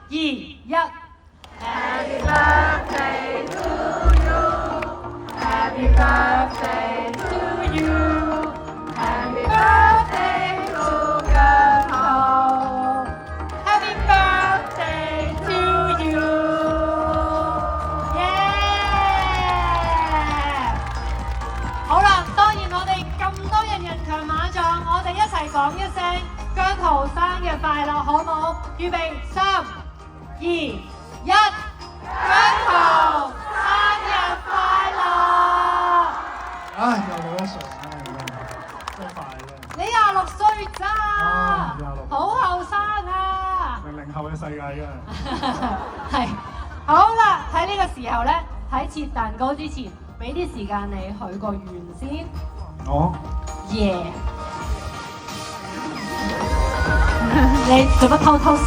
2、1。Happy birthday to you. Happy birthday to you. Happy birthday to 姜濤。Happy birthday to you。好啦，當然我哋咁多人強馬壯，我哋一齊講一聲姜濤生日快樂，好冇？預備3、2、1，姜濤生日快樂！唉，又老一歲，真快啫！你26歲咋？ 26好後生啊00後嘅世界嘅。係，好啦，喺呢個時候咧，喺切蛋糕之前，俾啲時間你許個願先。我耶！你做乜偷偷笑？